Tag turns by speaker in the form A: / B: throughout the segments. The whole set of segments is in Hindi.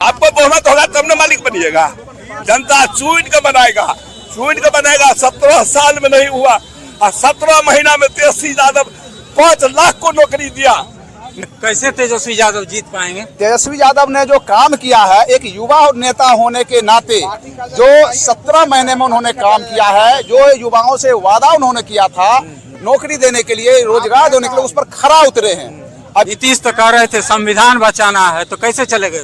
A: आपको बहुमत होगा तब न मालिक बनिएगा। जनता चून के बनाएगा, चून के बनाएगा। 17 साल में नहीं हुआ और 17 महीना में तेजस्वी यादव 5 लाख को नौकरी दिया।
B: कैसे तेजस्वी यादव जीत पाएंगे?
C: तेजस्वी यादव ने जो काम किया है, एक युवा नेता होने के नाते जो 17 महीने में उन्होंने काम किया है, जो युवाओं से वादा उन्होंने किया था नौकरी देने के लिए, रोजगार देने के लिए, उस पर खरा उतरे हैं।
B: नीतीश तो कह रहे थे संविधान बचाना है, तो कैसे चलेगा?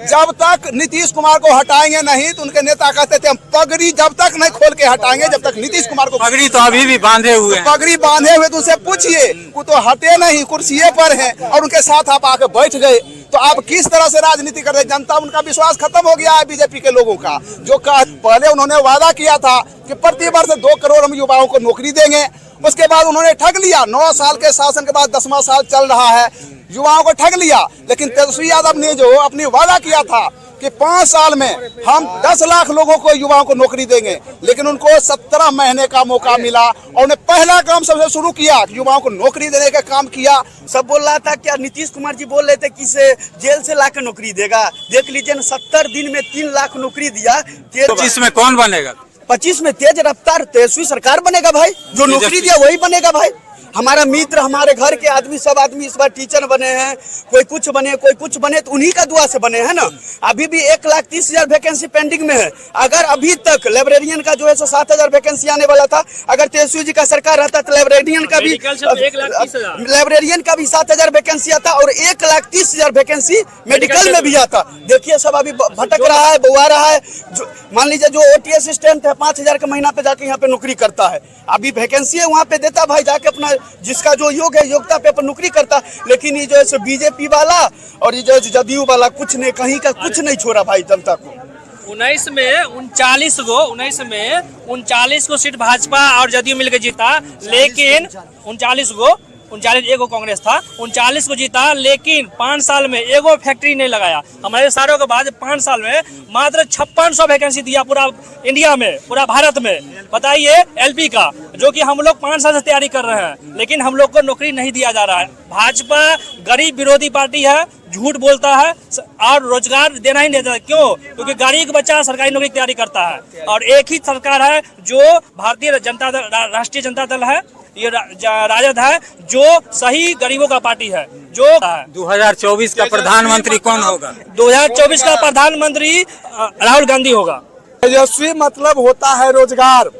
C: जब तक नीतीश कुमार को हटाएंगे नहीं तो उनके नेता कहते थे हम पगड़ी जब तक नहीं खोल के हटाएंगे, जब तक नीतीश कुमार को।
B: पगड़ी तो अभी भी बांधे हुए हैं।
C: पगड़ी बांधे हुए तो उनसे पूछिए, वो तो हटे नहीं, कुर्सिये पर हैं और उनके साथ आप आके बैठ गए। तो आप किस तरह से राजनीति कर रहे हैं? जनता, उनका विश्वास खत्म हो गया है बीजेपी के लोगों का। जो पहले उन्होंने वादा किया था कि प्रति वर्ष 2 करोड़ हम युवाओं को नौकरी देंगे, उसके बाद उन्होंने ठग लिया। 9 साल के शासन के बाद 10वां साल चल रहा है, युवाओं को ठग लिया। लेकिन तेजस्वी यादव ने जो अपनी वादा किया था कि 5 साल में हम 10 लाख लोगों को, युवाओं को नौकरी देंगे, लेकिन उनको 17 महीने का मौका मिला और उन्हें पहला काम सबसे शुरू किया, युवाओं को नौकरी देने का काम किया।
D: सब बोल रहा था क्या नीतीश कुमार जी बोल रहे थे कि इसे जेल से लाकर नौकरी देगा। देख लीजिए 70 दिन में 3 लाख नौकरी दिया।
B: 25 में कौन बनेगा?
D: 25 में तेज रफ्तार तेजस्वी सरकार बनेगा भाई। जो नौकरी दिया वही बनेगा भाई। हमारा मित्र, हमारे घर के आदमी, सब आदमी इस बार टीचर बने हैं, कोई कुछ बने, कोई कुछ बने, तो उन्हीं का दुआ से बने हैं ना। अभी भी 1,30,000 वैकेंसी पेंडिंग में है। अगर अभी तक लाइब्रेरियन का जो है 7,000 वैकेंसी आने वाला था, अगर तेजस्वी जी का सरकार रहता तो लाइब्रेरियन का भी 7,000 वैकेंसी आता और 1,30,000 वैकेंसी मेडिकल में भी आता। देखिए सब अभी भटक रहा है, बउआ रहा है। मान लीजिए जो OT असिस्टेंट है 5,000 का महीना पे जाके यहाँ पे नौकरी करता है, अभी वैकेंसी है वहाँ पे देता भाई, जाके अपना जिसका जो योग है योग्यता पे पर नौकरी करता। लेकिन ये जो है बीजेपी वाला और ये जो जदयू वाला कुछ नहीं, कहीं का कुछ नहीं छोड़ा भाई जनता को।
E: 19 में 39 को सीट भाजपा और जदयू मिलकर जीता, लेकिन 39 एगो कांग्रेस था, 39 को जीता, लेकिन 5 साल में एगो फैक्ट्री नहीं लगाया। हमारे सारों के बाद 5 साल में मात्र 5600 वैकेंसी दिया पूरा इंडिया में, पूरा भारत में। बताइए LP का, जो कि हम लोग 5 साल से तैयारी कर रहे हैं, लेकिन हम लोग को नौकरी नहीं दिया जा रहा है। भाजपा गरीब विरोधी पार्टी है, झूठ बोलता है और रोजगार देना ही नहीं देता। क्यों? क्योंकि गरीब बच्चा सरकारी नौकरी की तैयारी करता है। और एक ही सरकार है जो भारतीय जनता दल, राष्ट्रीय जनता दल है, ये राजद है, जो सही गरीबों का पार्टी है। जो
B: 2024 का प्रधानमंत्री कौन होगा?
E: 2024 का प्रधानमंत्री राहुल गांधी होगा।
C: तेजस्वी मतलब होता है रोजगार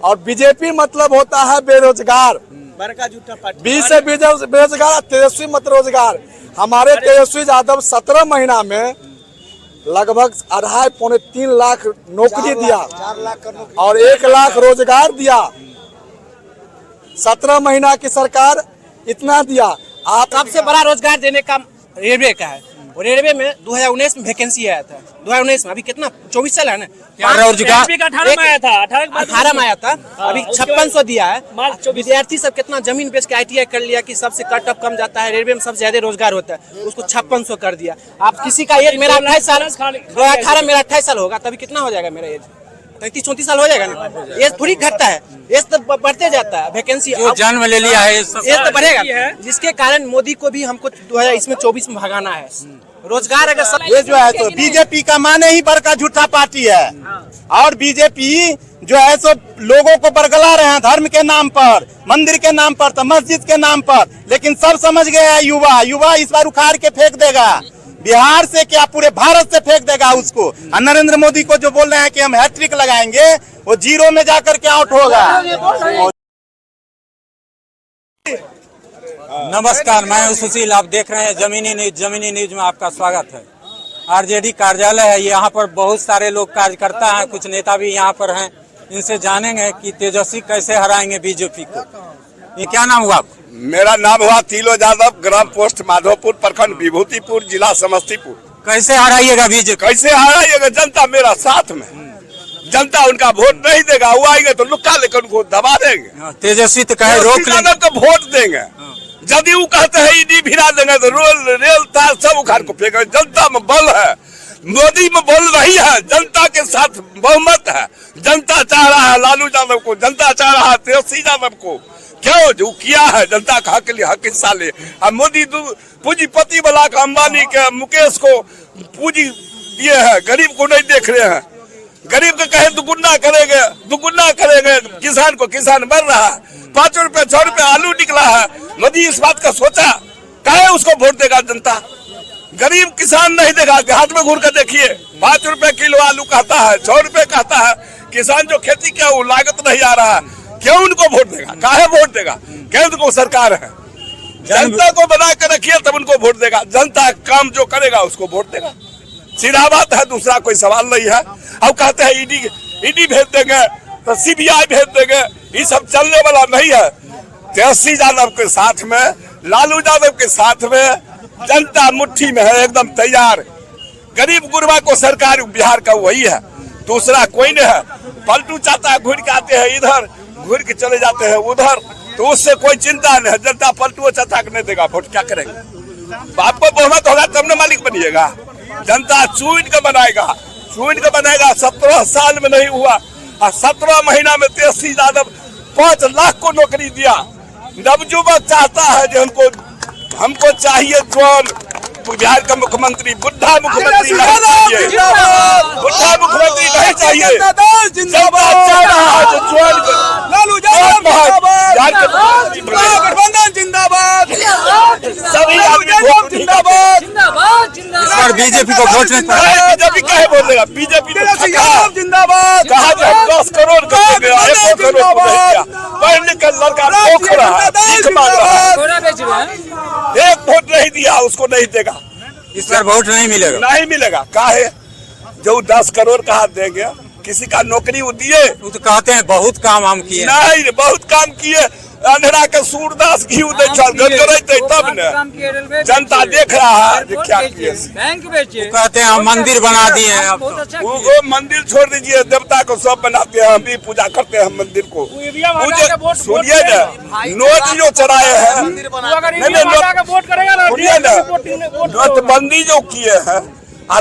C: और बीजेपी मतलब होता है बेरोजगार।
D: बड़का झूठा पार्टी।
C: 20 से बेरोजगार, तेजस्वी मत रोजगार। हमारे तेजस्वी यादव 17 महीना में लगभग 2.5-3 लाख नौकरी दिया और 1 लाख रोजगार दिया। 17 महीना की सरकार इतना दिया। आप
F: सबसे बड़ा रोजगार देने का रेलवे का है, और रेलवे में 2019 में वैकेंसी आया था। 2019 में, अभी कितना 24 साल है ना,
E: रोजगार 18 में आया था,
F: 18 में आया था, अभी 5600 दिया है। विद्यार्थी सब कितना जमीन बेच के ITI कर लिया कि सबसे कट ऑफ कम जाता है, रेलवे में सबसे ज्यादा रोजगार होता है, उसको 5600 कर दिया। आप किसी का एज, मेरा 28 साल, 2018 मेरा 28 साल होगा, तभी कितना हो जाएगा मेरा एज? 33-34 साल हो जाएगा ना। एज थोड़ी घटता है, एज तो बढ़ते जाता है। वैकेंसी
B: जो जन्म ले लिया है
F: एज तो बढ़ेगा, जिसके कारण मोदी को भी हमको 2024 में भगाना है। रोजगार अगर
G: ये जो है तो बीजेपी का माने ही बड़का झूठा पार्टी है। और बीजेपी जो है सो लोगों को बरगला रहे हैं धर्म के नाम पर, मंदिर के नाम पर, तो मस्जिद के नाम पर। लेकिन सब समझ गए हैं, युवा इस बार उखाड़ के फेंक देगा। बिहार से क्या पूरे भारत से फेंक देगा उसको। और नरेंद्र मोदी को जो बोल रहे हैं कि हम हैट्रिक लगाएंगे, वो 0 में जाकर के आउट होगा।
B: नमस्कार, मैं हूं सुशील, आप देख रहे हैं जमीनी न्यूज में आपका स्वागत है। RJD कार्यालय है, यहाँ पर बहुत सारे लोग कार्यकर्ता हैं, कुछ नेता भी यहाँ पर हैं। इनसे जानेंगे कि तेजस्वी कैसे हराएंगे बीजेपी को। ये क्या नाम हुआ आपका?
A: मेरा नाम हुआ तिलो यादव, ग्राम पोस्ट माधोपुर, प्रखंड विभूतिपुर, जिला समस्तीपुर।
B: कैसे हराइएगा बीजेपी?
A: कैसे हराइएगा? जनता मेरा साथ में, जनता उनका वोट नहीं देगा, वो आएंगे तो लुक्का लेकर उनको दबा देंगे।
B: तेजस्वी तो कहे रोक लेंगे,
A: तो वोट देंगे। जदयू कहते हैं ईडी भिड़ा देंगे तो रेल तार सब उखाड़ को फेंकेंगे। जनता में बल है, मोदी में बोल रही है, जनता के साथ बहुमत है। जनता चाह रहा है लालू यादव को, जनता चाह रहा है तेजस्वी यादव को। क्यों? जो किया है जनता का हक के लिए हक हिस्सा ले। अब मोदी पूंजीपति वाला का, अंबानी के, मुकेश को पूंजी दिए हैं, गरीब को नहीं देख रहे हैं। गरीब को कहे दुगुना करेंगे, किसान को किसान मर रहा है। 5 रुपए 6 रुपए आलू निकला है। मोदी इस बात का सोचा, कहे उसको वोट देगा जनता? गरीब किसान नहीं देगा। देहात में घूर कर देखिए, 5 रुपए किलो आलू कहता है, 6 रुपए कहता है। किसान जो खेती किया वो लागत नहीं आ रहा है, क्यों उनको वोट देगा? काहे वोट देगा? केंद्र को सरकार है, जनता को बना कर रखिए तब उनको वोट देगा। जनता काम जो करेगा उसको वोट देगा, सीधा बात है, दूसरा कोई सवाल नहीं है। अब कहते हैं ईडी भेज देंगे तो सीबीआई भेज देंगे, ये सब चलने वाला नहीं है। तेजस्वी यादव के साथ में, लालू यादव के साथ में जनता मुट्ठी में है, एकदम तैयार। गरीब गुरबा को सरकार बिहार का वही है, दूसरा कोई नहीं है। पलटू चाहता है, घूर के आते हैं इधर, घूर के चले जाते हैं उधर, तो उससे कोई चिंता नहीं है। जनता पलटू चाहता नहीं देगा वोट, क्या करेंगे? आपको बहुमत होगा तब न मालिक बनिएगा। जनता चुन के बनाएगा, 17 साल में नहीं हुआ। 17 महीना में तेजस्वी यादव 5 लाख को नौकरी दिया। नवयुवक चाहता है जो हमको चाहिए जवान बिहार का मुख्यमंत्री। बुढ़ा मुख्यमंत्री नहीं चाहिए, बुढ़ा मुख्यमंत्री नहीं चाहिए। जनता चाह रहा है जो जवान सभी
B: बीजेपी को वोट नहीं पड़ा।
A: बीजेपी कहे बोलेगा? बीजेपी जिंदाबाद। कहा जाए 10 करोड़ कर देगा, 1 करोड़ को नहीं दिया। पढ़ लिख कर लड़का ठोक रहा है, भीख मांग रहा है, 1 वोट नहीं दिया, उसको नहीं देगा।
B: इस बार वोट नहीं मिलेगा,
A: नहीं मिलेगा। काहे? जो 10 करोड़ कहा देंगे, किसी का नौकरी वो दिए?
B: वो तो कहते हैं बहुत काम हम किए।
A: नहीं, बहुत काम किए। अंधेरा के सूरदास घी तब न जनता देख रहा है क्या किए।
B: कहते हैं हम मंदिर बना दिए हैं। अब
A: वो मंदिर छोड़ दीजिए, देवता को सब बनाते हैं, हम भी पूजा करते हैं मंदिर को। सुनिए ना, नोट जो चढ़ाए हैं, सुनिए ना, नोटबंदी जो किए हैं,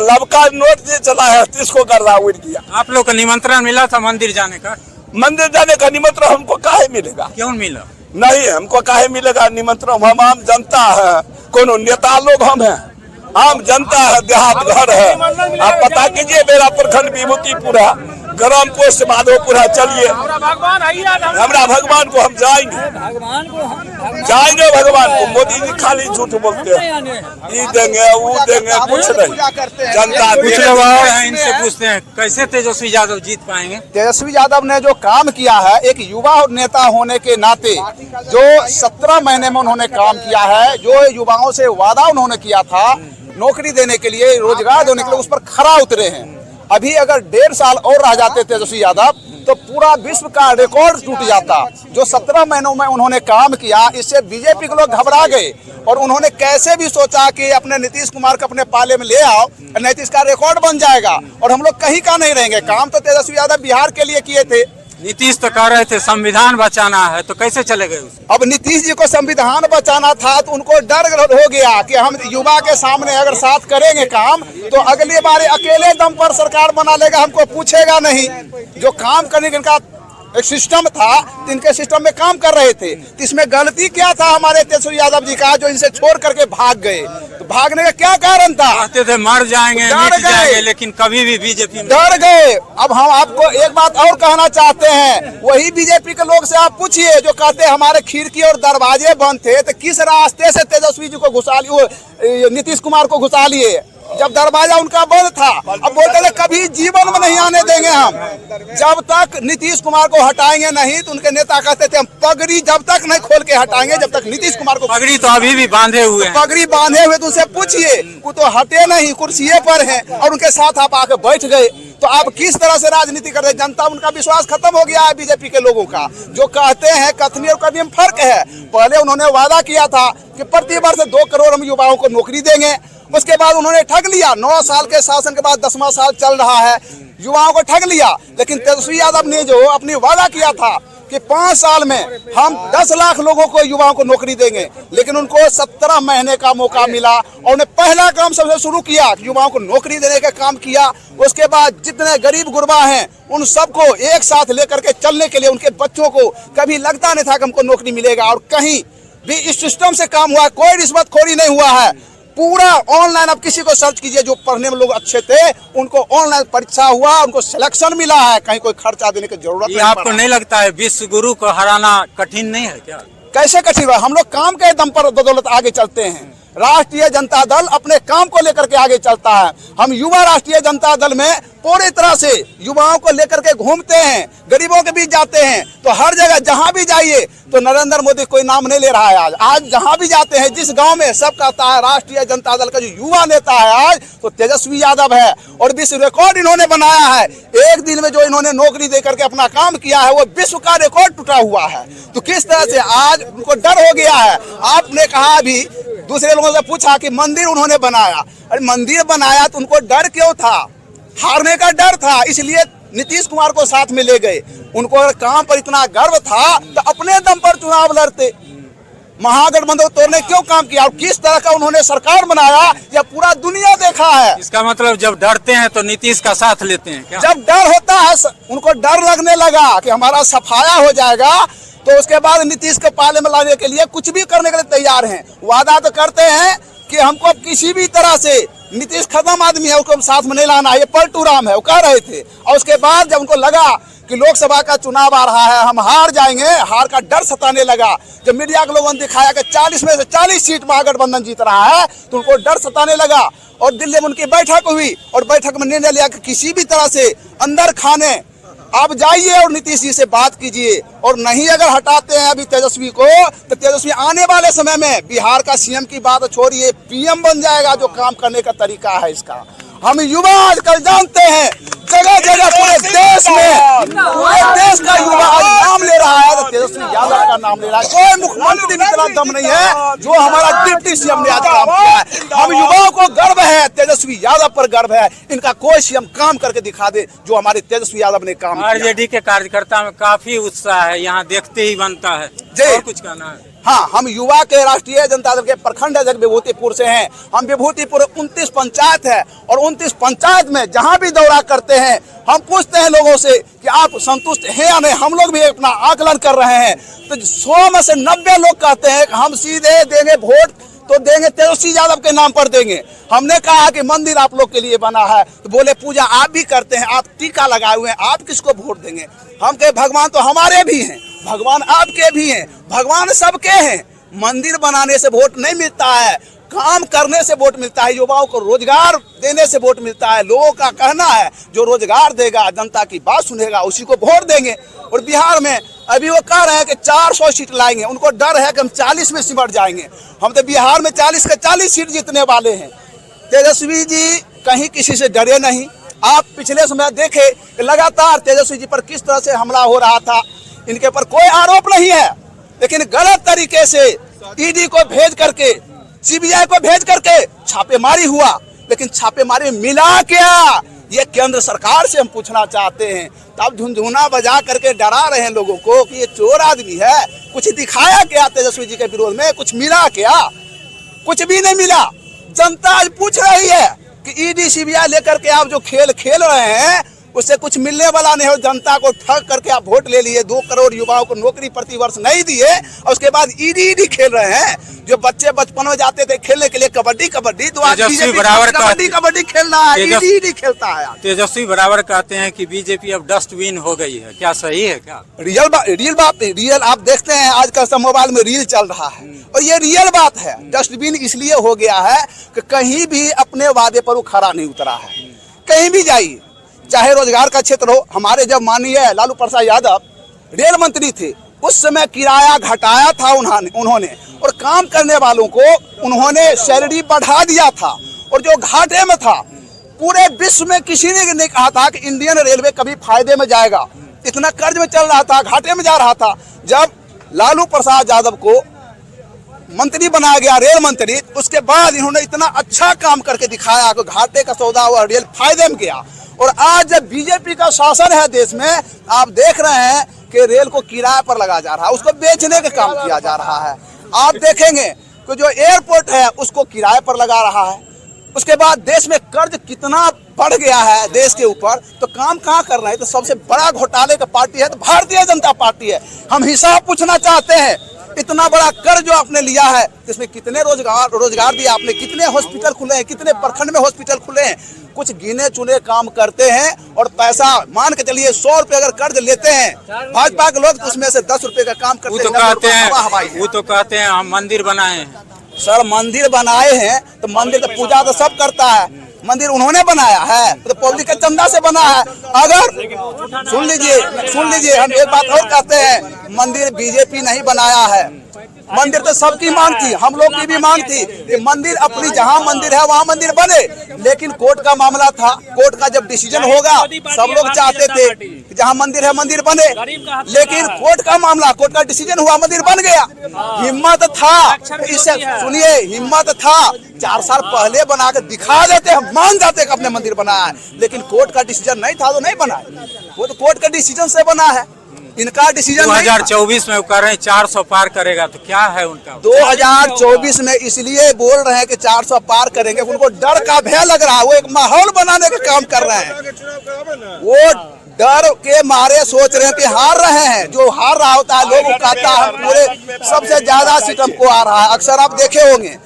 A: लबका नोट जो चला है, किसको गर्दा उड़ गया।
B: आप लोग को निमंत्रण मिला था मंदिर जाने का?
A: मंदिर जाने का निमंत्रण हमको काहे मिलेगा?
B: क्यों मिला?
A: नहीं, हमको काहे मिलेगा निमंत्रण? हम आम जनता है, कोनो नेता लोग हम हैं, आम जनता है, देहात घर है। आप पता कीजिए, मेरा प्रखंड विभूतिपुरा, ग्राम पोस्ट माधोपुरा, चलिए हमारा भगवान को हम जाएंगे भगवान को। मोदी जी खाली झूठ बोलते हैं, ये देंगे वो देंगे, कुछ नहीं। जनता
B: कुछ लोग और हैं, इनसे पूछते हैं कैसे तेजस्वी यादव जीत पाएंगे?
C: तेजस्वी यादव ने जो काम किया है, एक युवा नेता होने के नाते जो 17 महीने में उन्होंने काम किया है, जो युवाओं से वादा उन्होंने किया था नौकरी देने के लिए, रोजगार देने के लिए, उस पर खरा उतरे हैं। अभी अगर 1.5 साल और रह जाते तेजस्वी यादव तो पूरा विश्व का रिकॉर्ड टूट जाता। जो 17 महीनों में उन्होंने काम किया, इससे बीजेपी के लोग घबरा गए और उन्होंने कैसे भी सोचा कि अपने नीतीश कुमार को अपने पाले में ले आओ, नीतीश का रिकॉर्ड बन जाएगा और हम लोग कहीं का नहीं रहेंगे। काम तो तेजस्वी यादव बिहार के लिए किए थे।
B: नीतीश तो कह रहे थे संविधान बचाना है, तो कैसे चले गए?
C: अब नीतीश जी को संविधान बचाना था तो उनको डर हो गया कि हम युवा के सामने अगर साथ करेंगे काम तो अगली बार अकेले दम पर सरकार बना लेगा, हमको पूछेगा नहीं। जो काम करने का इनका एक सिस्टम था, इनके सिस्टम में काम कर रहे थे, तो इसमें गलती क्या था हमारे तेजस्वी यादव जी का, जो इनसे छोड़ करके भाग गए? तो भागने का क्या कारण था?
B: कहते थे मर जाएंगे, मिट जाएंगे, लेकिन कभी भी बीजेपी में
C: डर गए। अब हम आपको एक बात और कहना चाहते हैं, वही बीजेपी के लोग से आप पूछिए जो कहते हमारे खिड़की और दरवाजे बंद थे, तो किस रास्ते से तेजस्वी जी को घुसा लिए, नीतीश कुमार को घुसा लिए, जब दरवाजा उनका बंद था? अब बोलते थे कभी जीवन में नहीं आने देंगे हम, जब तक नीतीश कुमार को हटाएंगे नहीं। तो उनके नेता कहते थे हम पगड़ी जब तक नहीं खोल के हटाएंगे जब तक नीतीश कुमार को।
B: पगड़ी तो अभी भी बांधे हुए हैं।
C: पगड़ी बांधे हुए तो उनसे पूछिए, वो तो हटे नहीं, कुर्सिये पर हैं और उनके साथ आप आके बैठ गए। तो आप किस तरह से राजनीति कर रहे हैं? जनता, उनका विश्वास खत्म हो गया है बीजेपी के लोगों का। जो कहते हैं कथनी और कथनी में फर्क है। पहले उन्होंने वादा किया था कि प्रति वर्ष 2 करोड़ हम युवाओं को नौकरी देंगे, उसके बाद उन्होंने ठग लिया। 9 साल के शासन के बाद 10वां साल चल रहा है, युवाओं को ठग लिया। लेकिन तेजस्वी यादव ने जो अपनी वादा किया था कि 5 साल में हम 10 लाख लोगों को, युवाओं को नौकरी देंगे, लेकिन उनको 17 महीने का मौका मिला और उन्हें पहला काम सबसे शुरू किया कि युवाओं को नौकरी देने का काम किया। उसके बाद जितने गरीब गुरबा हैं उन सबको एक साथ लेकर के चलने के लिए, उनके बच्चों को कभी लगता नहीं था कि हमको नौकरी मिलेगा, और कहीं भी इस सिस्टम से काम हुआ, कोई रिश्वतखोरी नहीं हुआ है। पूरा ऑनलाइन, आप किसी को सर्च कीजिए, जो पढ़ने में लोग अच्छे थे उनको ऑनलाइन परीक्षा हुआ, उनको सिलेक्शन मिला है, कहीं कोई खर्चा देने की जरूरत नहीं।
B: आपको नहीं लगता है विश्व गुरु को हराना कठिन नहीं है क्या?
C: कैसे कठिन है? हम लोग काम के दम पर बदौलत आगे चलते हैं। राष्ट्रीय जनता दल अपने काम को लेकर के आगे चलता है। हम युवा राष्ट्रीय जनता दल में पूरी तरह से युवाओं को लेकर के घूमते हैं, गरीबों के बीच जाते हैं, तो हर जगह जहां भी जाइए तो नरेंद्र मोदी कोई नाम नहीं ले रहा है। आज जहां भी जाते हैं, जिस गांव में, सब कहता है राष्ट्रीय जनता दल का जो युवा नेता है आज तो तेजस्वी यादव है, और विश्व रिकॉर्ड इन्होंने बनाया है। एक दिन में जो इन्होंने नौकरी देकर के अपना काम किया है वो विश्व का रिकॉर्ड टूटा हुआ है। तो किस तरह से आज उनको डर हो गया है। आपने कहा अभी, दूसरे लोगों से पूछा कि मंदिर उन्होंने बनाया, अरे मंदिर बनाया तो उनको डर क्यों था? हारने का डर था, इसलिए नीतीश कुमार को साथ में ले गए। उनको अगर काम पर इतना गर्व था तो अपने दम पर चुनाव लड़ते। महागठबंधन तोड़ने क्यों काम किया और किस तरह का उन्होंने सरकार बनाया, यह पूरा दुनिया देखा है।
B: इसका मतलब जब डरते हैं तो नीतीश का साथ लेते हैं क्या?
C: जब डर होता है, उनको डर लगने लगा कि हमारा सफाया हो जाएगा, तो उसके बाद नीतीश को पाले में लाने के लिए कुछ भी करने के लिए तैयार हैं। वादा तो करते हैं कि हमको किसी भी तरह से, नीतीश खत्म आदमी है, उसको साथ में नहीं लाना है, ये पलटू राम है, वो कह रहे थे। और उसके बाद जब उनको लगा कि लोकसभा का चुनाव आ रहा है, हम हार जाएंगे, हार का डर सताने लगा। जब मीडिया के लोगों ने दिखाया कि 40 में से 40 सीट महागठबंधन जीत रहा है, तो उनको डर सताने लगा। और दिल्ली में उनकी बैठक हुई और बैठक में निर्णय लिया कि किसी भी तरह से अंदर खाने आप जाइए और नीतीश जी से बात कीजिए, और नहीं अगर हटाते हैं अभी तेजस्वी को, तो तेजस्वी आने वाले समय में बिहार का सीएम की बात छोड़िए, पीएम बन जाएगा। जो काम करने का तरीका है इसका, हम युवा आजकल जानते हैं, जगह जगह पूरे देश में, पूरे देश का युवा आज नाम ले रहा है, तो तेजस्वी यादव का नाम ले रहा है। कोई मुख्यमंत्री में इतना दम नहीं है जो हमारा डिप्टी सीएम ने आज काम किया है। हम युवाओं को गर्व है, तेजस्वी यादव पर गर्व है। इनका कोई सीएम काम करके दिखा दे जो हमारे तेजस्वी यादव ने काम किया।
B: आरजेडी के कार्यकर्ता में काफी उत्साह है, यहाँ देखते ही बनता है। और कुछ कहना है?
C: हाँ, हम युवा के राष्ट्रीय जनता दल के प्रखंड अध्यक्ष विभूतिपुर से हैं। हम विभूतिपुर 29 पंचायत है, और 29 पंचायत में जहाँ भी दौरा करते हैं हम पूछते हैं लोगों से कि आप संतुष्ट हैं या नहीं। हम लोग भी अपना आकलन कर रहे हैं, तो 100 में से 90 लोग कहते हैं कि हम सीधे देंगे वोट, तो देंगे तेजस्वी यादव के नाम पर देंगे। हमने कहा कि मंदिर आप लोग के लिए बना है, तो बोले पूजा आप भी करते हैं, आप टीका लगाए हुए हैं, आप किसको वोट देंगे? हम कहे भगवान तो हमारे भी हैं, भगवान आपके भी हैं, भगवान सबके हैं। मंदिर बनाने से वोट नहीं मिलता है, काम करने से वोट मिलता है, युवाओं को रोजगार देने से वोट मिलता है। लोगों का कहना है जो रोजगार देगा, जनता की बात सुनेगा, उसी को वोट देंगे। और बिहार में अभी वो कह रहे हैं कि 400 सीट लाएंगे, उनको डर है कि हम 40 में सिमट जाएंगे। हम तो बिहार में 40 के 40 सीट जीतने वाले हैं। तेजस्वी जी कहीं किसी से डरे नहीं। आप पिछले समय देखे कि लगातार तेजस्वी जी पर किस तरह से हमला हो रहा था। इनके पर कोई आरोप नहीं है, लेकिन गलत तरीके से ईडी को भेज करके, सीबीआई को भेज करके छापेमारी हुआ। लेकिन छापेमारी में मिला क्या, ये केंद्र सरकार से हम पूछना चाहते हैं। तब झुनझुना बजा करके डरा रहे हैं लोगों को कि ये चोर आदमी है। कुछ दिखाया क्या तेजस्वी जी के विरोध में? कुछ मिला क्या? कुछ भी नहीं मिला। जनता आज पूछ रही है कि ईडी सीबीआई लेकर के आप जो खेल खेल रहे हैं उससे कुछ मिलने वाला नहीं हो। जनता को ठग करके आप वोट ले लिए, 2 करोड़ युवाओं को नौकरी प्रति वर्ष नहीं दिए, और उसके बाद ईडी खेल रहे हैं। जो बच्चे बचपन में जाते थे खेलने के लिए कबड्डी, तो आज कबड्डी खेल रहा है, ईडी खेलता है।
B: तेजस्वी बराबर कहते हैं कि बीजेपी अब डस्टबिन हो गई है, क्या सही है क्या?
C: रियल आप देखते हैं आजकल सब मोबाइल में रील चल रहा है, और ये रियल बात है। डस्टबिन इसलिए हो गया है कि कहीं भी अपने वादे पर वो खरा नहीं उतरा है। कहीं भी जाइए, चाहे रोजगार का क्षेत्र हो, हमारे जब माननीय लालू प्रसाद यादव रेल मंत्री थे उस समय किराया घटाया था उन्होंने, और काम करने वालों को उन्होंने सैलरी बढ़ा दिया था। और जो घाटे में था, पूरे विश्व में किसी ने नहीं कहा था कि इंडियन रेलवे कभी फायदे में जाएगा। इतना कर्ज में चल रहा था, घाटे में जा रहा था। जब लालू प्रसाद यादव को मंत्री बनाया गया, रेल मंत्री, उसके बाद इन्होंने इतना अच्छा काम करके दिखाया कि घाटे का सौदा हुआ, रेल फायदे में गया। और आज जब बीजेपी का शासन है देश में, आप देख रहे हैं कि के रेल को किराए पर लगा जा रहा है, उसको बेचने का काम किया जा रहा है। आप देखेंगे कि जो एयरपोर्ट है उसको किराए पर लगा रहा है। उसके बाद देश में कर्ज कितना बढ़ गया है देश के ऊपर, तो काम कहाँ कर रहे हैं? तो सबसे बड़ा घोटाले का पार्टी है तो भारतीय जनता पार्टी है। हम हिसाब पूछना चाहते हैं, इतना बड़ा कर्ज जो आपने लिया है इसमें कितने रोजगार दिया आपने, कितने हॉस्पिटल खुले हैं, कितने प्रखंड में हॉस्पिटल खुले हैं? कुछ गिने चुने काम करते हैं और पैसा मान के चलिए 100 रुपए अगर कर्ज लेते हैं भाजपा के लोग, तो उसमें से 10 रुपए का काम करते हैं।
B: वो तो कहते हैं हम मंदिर बनाए हैं।
C: सर मंदिर बनाए हैं तो मंदिर तो पूजा तो सब करता है, मंदिर उन्होंने बनाया है तो पब्लिक के चंदा से बना है। अगर सुन लीजिए हम एक बात और कहते हैं, मंदिर बीजेपी नहीं बनाया है, मंदिर तो सबकी मांग थी, हम लोग की भी मांग थी कि मंदिर अपनी जहाँ मंदिर है वहाँ मंदिर बने, लेकिन कोर्ट का मामला था। कोर्ट का जब डिसीजन होगा सब लोग चाहते थे कि जहाँ मंदिर है मंदिर बने, लेकिन कोर्ट का मामला, कोर्ट का डिसीजन हुआ, मंदिर बन गया। हिम्मत था, इससे सुनिए, हिम्मत था 4 साल पहले बना के दिखा देते, हम मान जाते कि अपने मंदिर बनाया है, लेकिन कोर्ट का डिसीजन नहीं था तो नहीं बना, वो तो कोर्ट के डिसीजन से बना है। इनका डिसीजन
B: 2024 में वो कर रहे हैं 400 पार करेगा, तो क्या है उनका?
C: 2024 में इसलिए बोल रहे हैं कि 400 पार करेंगे, उनको डर का भय लग रहा है, वो एक माहौल बनाने का काम कर रहे हैं। वो डर के मारे सोच रहे हैं कि हार रहे हैं, जो हार रहा होता है लोग कहता है पूरे सबसे ज्यादा सीट हमको आ रहा है, अक्सर आप देखे होंगे,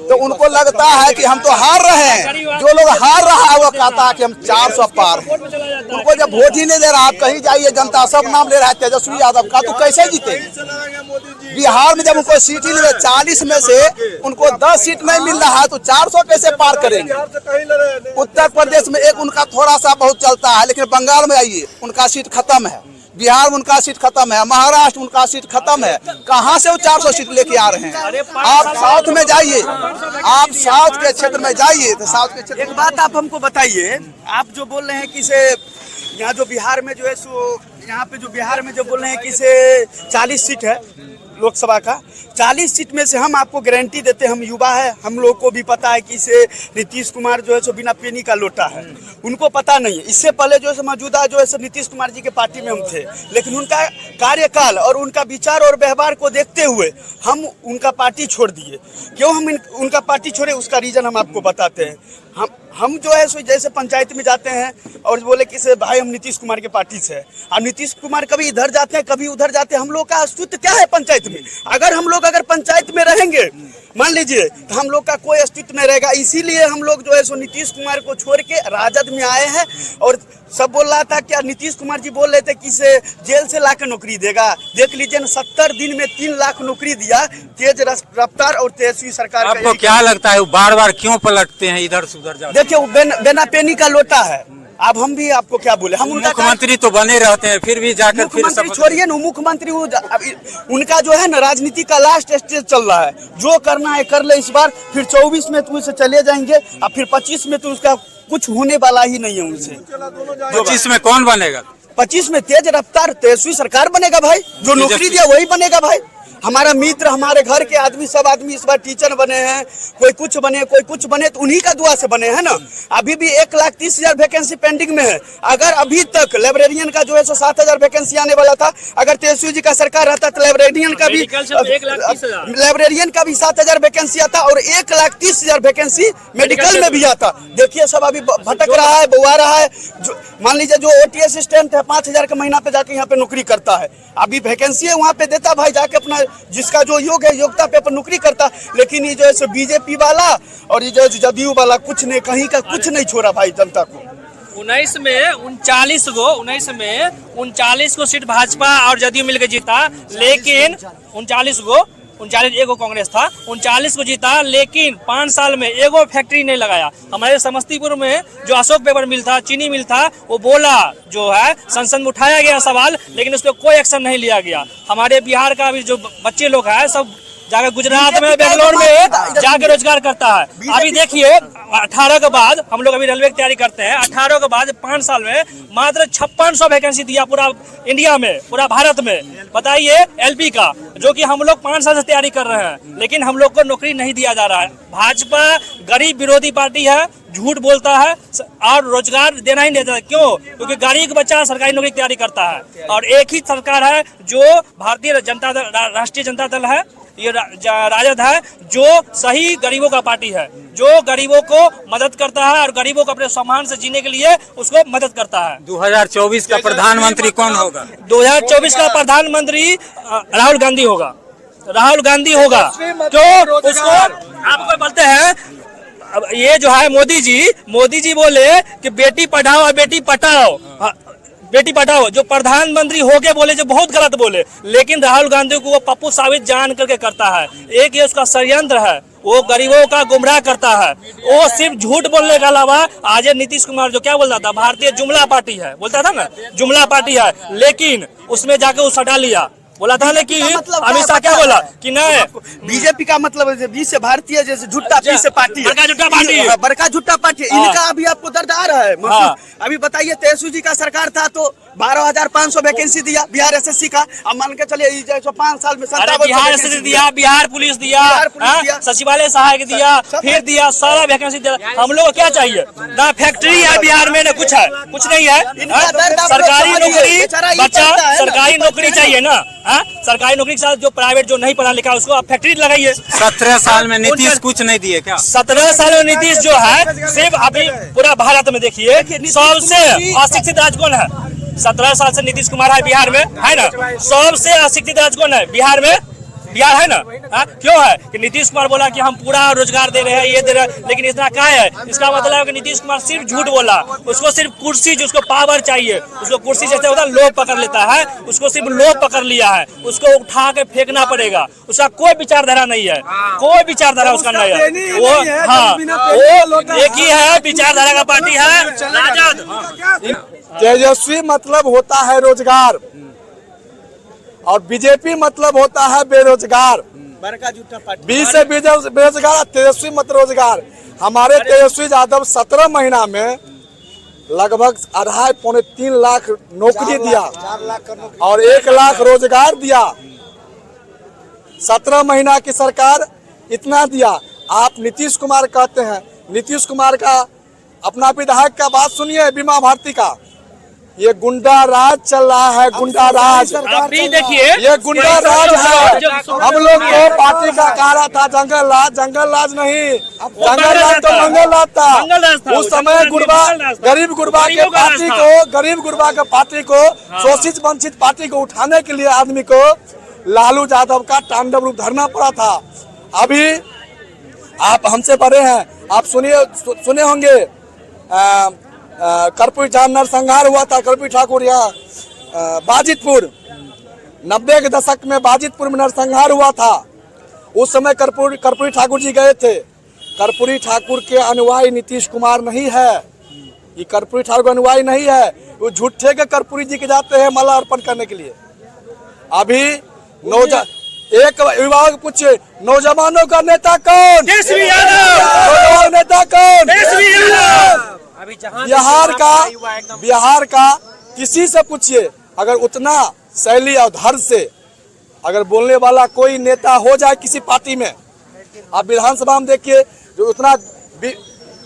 C: तो उनको लगता है कि हम तो हार रहे हैं। जो लोग हार रहा है वो कहता है कि हम 400 पार हैं। उनको जब वोट ही नहीं दे रहा, आप कहीं जाइए जनता सब नाम ले रहा है तेजस्वी यादव का, तो कैसे जीते? बिहार में जब उनको सीट ही नहीं, 40 में से उनको 10 सीट नहीं मिल रहा है तो 400 कैसे पार करेंगे? उत्तर प्रदेश में एक उनका थोड़ा सा बहुत चलता है, लेकिन बंगाल में आइए उनका सीट खत्म है, बिहार में उनका सीट खत्म है, महाराष्ट्र उनका सीट खत्म है। कहां से वो 400 सीट लेके आ रहे हैं? आप साउथ में जाइए, आप साउथ के क्षेत्र में जाइए तो साउथ के क्षेत्र।
D: एक बात आप हमको बताइए, आप जो बोल रहे हैं कि से यहाँ जो बिहार में जो है सो यहाँ पे जो बिहार में जो बोल रहे हैं कि से 40 सीट है लोकसभा का, 40 सीट में से हम आपको गारंटी देते हैं, हम युवा है, हम लोग को भी पता है कि इसे नीतीश कुमार जो है सो बिना पेनी का लोटा है, उनको पता नहीं है। इससे पहले जो है मौजूदा जो है सो नीतीश कुमार जी के पार्टी में हम थे, लेकिन उनका कार्यकाल और उनका विचार और व्यवहार को देखते हुए हम उनका पार्टी छोड़ दिए। क्यों हम उनका पार्टी छोड़े, उसका रीजन हम आपको बताते हैं। हम जो है सो जैसे पंचायत में जाते हैं और बोले कि से भाई हम नीतीश कुमार के पार्टी से है, अब नीतीश कुमार कभी इधर जाते हैं कभी उधर जाते हैं, हम लोग का अस्तित्व क्या है पंचायत में? अगर हम लोग अगर पंचायत में रहेंगे मान लीजिए तो हम लोग का कोई अस्तित्व नहीं रहेगा। इसीलिए हम लोग जो है सो नीतीश कुमार को छोड़ के राजद में आए हैं। और सब बोल रहा था क्या, नीतीश कुमार जी बोल रहे थे कि से जेल से लाकर नौकरी देगा, देख लीजिए 70 दिन में 3 लाख नौकरी दिया, तेज रफ्तार और तेजस्वी सरकार।
B: आपको क्या लगता है वो बार बार क्यों पलटते हैं इधर से उधर?
D: देखिए वो बेना पेनी का लोटा है। अब हम भी आपको क्या बोले, हम
B: मुख्यमंत्री तो बने रहते हैं, फिर भी जाकर फिर
D: छोड़िए ना मुख्यमंत्री, उनका जो है ना राजनीति का लास्ट स्टेज चल रहा है, जो करना है कर ले इस बार, फिर 24 में तो उसे चले जाएंगे और फिर 25 में तो उसका कुछ होने वाला ही नहीं है उनसे।
B: 25 में कौन बनेगा?
D: 25 में तेज रफ्तार तेजस्वी सरकार बनेगा भाई, जो नौकरी दिया वही बनेगा भाई। हमारा मित्र, हमारे घर के आदमी, सब आदमी इस बार टीचर बने हैं, कोई कुछ बने कोई कुछ बने, तो उन्हीं का दुआ से बने हैं ना। अभी भी 1,30,000 वैकेंसी पेंडिंग में है। अगर अभी तक लाइब्रेरियन का जो है 7,000 वैकेंसी आने वाला था, अगर तेजस्वी जी का सरकार रहता तो लाइब्रेरियन का भी 7,000 वैकेंसी आता और 1,30,000 वैकेंसी मेडिकल में भी आता। देखिए सब अभी भटक रहा है, बउआ रहा है। जो मान लीजिए जो OT असिस्टेंट है 5,000 का महीना पे जाके यहाँ पे नौकरी करता है, अभी वैकेंसी है वहाँ पे देता भाई, जाके अपना जिसका जो योग है योग्यता पे पर नौकरी करता। लेकिन ये जो है बीजेपी वाला और ये जो जदयू वाला कुछ नहीं, कहीं का कुछ नहीं छोड़ा भाई जनता को।
E: 19 में 39 को सीट भाजपा और जदयू मिलकर जीता, लेकिन 39 एगो कांग्रेस था, 39 को जीता, लेकिन 5 साल में एगो फैक्ट्री नहीं लगाया। हमारे समस्तीपुर में जो अशोक पेपर मिल था, चीनी मिल था, वो बोला जो है संसद में उठाया गया सवाल, लेकिन उस पर कोई एक्शन नहीं लिया गया। हमारे बिहार का भी जो बच्चे लोग हैं सब जाकर गुजरात में, बेंगलोर में जाकर रोजगार करता है। अभी देखिए 18 के बाद हम लोग अभी रेलवे की तैयारी करते हैं, 18 के बाद 5 साल में मात्र 5600 वैकेंसी दिया पूरा इंडिया में, पूरा भारत में। बताइए एलपी का, जो कि हम लोग 5 साल से तैयारी कर रहे हैं, लेकिन हम लोग को नौकरी नहीं दिया जा रहा है। भाजपा गरीब विरोधी पार्टी है, झूठ बोलता है और रोजगार देना ही नहीं देता। क्यों? क्योंकि गरीब बच्चा सरकारी नौकरी की तैयारी करता है। और एक ही सरकार है जो भारतीय जनता दल, राष्ट्रीय जनता दल है, ये राजद है, जो सही गरीबों का पार्टी है, जो गरीबों को मदद करता है और गरीबों को अपने सम्मान से जीने के लिए उसको मदद करता है।
B: 2024 का प्रधानमंत्री कौन होगा?
E: 2024 का प्रधानमंत्री राहुल गांधी होगा। राहुल गांधी होगा। तो उसको आपको बोलते हैं, अब ये जो है मोदी जी बोले कि बेटी पढ़ाओ और बेटी पटाओ, बेटी पढ़ाओ, जो प्रधानमंत्री होके बोले, जो बहुत गलत बोले। लेकिन राहुल गांधी को वो पप्पू साबित जान करके करता है। एक ये उसका षड्यंत्र है, वो गरीबों का गुमराह करता है। वो सिर्फ झूठ बोलने के अलावा आज नीतीश कुमार जो क्या बोलता था, भारतीय जुमला पार्टी है, बोलता था ना जुमला पार्टी है, लेकिन उसमें जाके वो सटा लिया। बोला था लेकिन अमित शाह क्या बोला कि नहीं,
D: बीजेपी का मतलब बी से भारतीय, जैसे झूठा पी से पार्टी है,
E: बड़का झूठा पार्टी है,
D: बड़का झूठा पार्टी है। इनका अभी आपको दर्द आ रहा है महसूस? अभी बताइए, तेजस्वी जी का सरकार था तो 12,500 वैकेंसी दिया बिहार एसएससी का। अब मान के चलिए 5 साल में
E: बिहार एसएससी दिया, बिहार पुलिस दिया, सचिवालय सहायक दिया, फिर दिया, सारा वैकेंसी दिया। हम लोग क्या चाहिए? ना फैक्ट्री है बिहार में, ना कुछ है, कुछ नहीं है। सरकारी नौकरी, बच्चा सरकारी नौकरी चाहिए ना। सरकारी नौकरी के साथ जो प्राइवेट जो नहीं पढ़ा लिखा उसको आप फैक्ट्री लगाइए।
B: 17 साल में नीतीश कुछ नहीं दिए क्या?
E: 17 साल में नीतीश जो है, सिर्फ अभी पूरा भारत में देखिए सबसे अशिक्षित राज्य कौन है? 17 साल से नीतीश कुमार है बिहार में, है ना। सबसे अशिक्षित राज्य कौन है बिहार में? बिहार है ना। क्यों है कि नीतीश कुमार बोला कि हम पूरा रोजगार दे रहे हैं, ये दे रहे हैं, लेकिन इतना क्या है? इसका मतलब है कि नीतीश कुमार सिर्फ झूठ बोला। उसको सिर्फ कुर्सी, जिसको पावर चाहिए, उसको कुर्सी जैसे होता है लोभ पकड़ लेता है, उसको सिर्फ लोभ पकड़ लिया है, उसको उठा के फेंकना पड़ेगा। उसका कोई विचारधारा नहीं है, कोई विचारधारा उसका नहीं है। वो वो एक ही है विचारधारा का पार्टी है, राजद।
C: तेजस्वी मतलब होता है रोजगार और बीजेपी मतलब होता है बेरोजगार।
D: बड़का झूठा पार्टी।
C: बी से बेरोजगार, तेजस्वी मत रोजगार। हमारे तेजस्वी यादव 17 महीना में लगभग 2.5-3 लाख नौकरी दिया और 1 लाख रोजगार दिया। 17 महीना की सरकार इतना दिया। आप नीतीश कुमार कहते हैं, नीतीश कुमार का अपना विधायक का बात सुनिए, बीमा भारती का। ये गुंडा राज चल रहा है, गुंडा राज।
E: देखिए
C: ये गुंडा राज है। हम लोग को पार्टी का कह रहा था जंगल राज, जंगल राज नहीं, जंगल राज तो मंगल राज था। उस समय गुरबा, गरीब गुरबा के पार्टी को, गरीब गुरबा के पार्टी को, शोषित वंचित पार्टी को उठाने के लिए आदमी को लालू यादव का तांडव रूप धरना पड़ा था। अभी आप हमसे बड़े हैं, आप सुने होंगे कर्पूरी जहाँ नरसंहार हुआ था, कर्पूरी ठाकुर यहाँ बाजितपुर, 90 के दशक में बाजितपुर में नरसंहार हुआ था। उस समय कर्पूरी ठाकुर जी गए थे। कर्पूरी ठाकुर के अनुयायी नीतीश कुमार नहीं है, ये कर्पूरी ठाकुर अनुयायी नहीं है, वो झूठे के कर्पूरी जी के जाते हैं माला अर्पण करने के लिए। अभी एक विभाग पूछे, नौजवानों का नेता कौन? नौजवान नेता कौन? बिहार का किसी से पूछिए, अगर उतना शैली और धर्म से अगर बोलने वाला कोई नेता हो जाए किसी पार्टी में, आप विधानसभा में देखिए जो उतना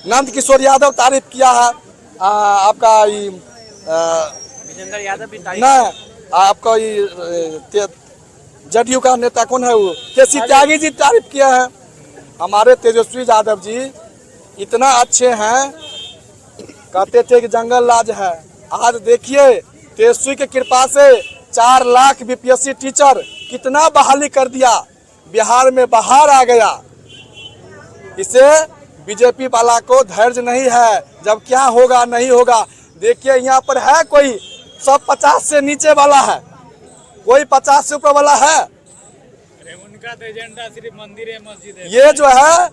C: नंद किशोर यादव तारीफ किया है, आपका ना आपका जदयू का नेता कौन है, वो केसी त्यागी जी तारीफ किया है। हमारे तेजस्वी यादव जी इतना अच्छे हैं, कहते थे कि जंगल राज है। आज देखिए तेजस्वी की कृपा से 4 लाख बीपीएससी टीचर कितना बहाली कर दिया, बिहार में बाहर आ गया। इसे बीजेपी वाला को धैर्य नहीं है, जब क्या होगा नहीं होगा। देखिए यहाँ पर है कोई सब 50 से नीचे वाला है, कोई 50 से ऊपर वाला है।
H: उनका तो एजेंडा सिर्फ मंदिर है, मस्जिद है।
C: ये जो है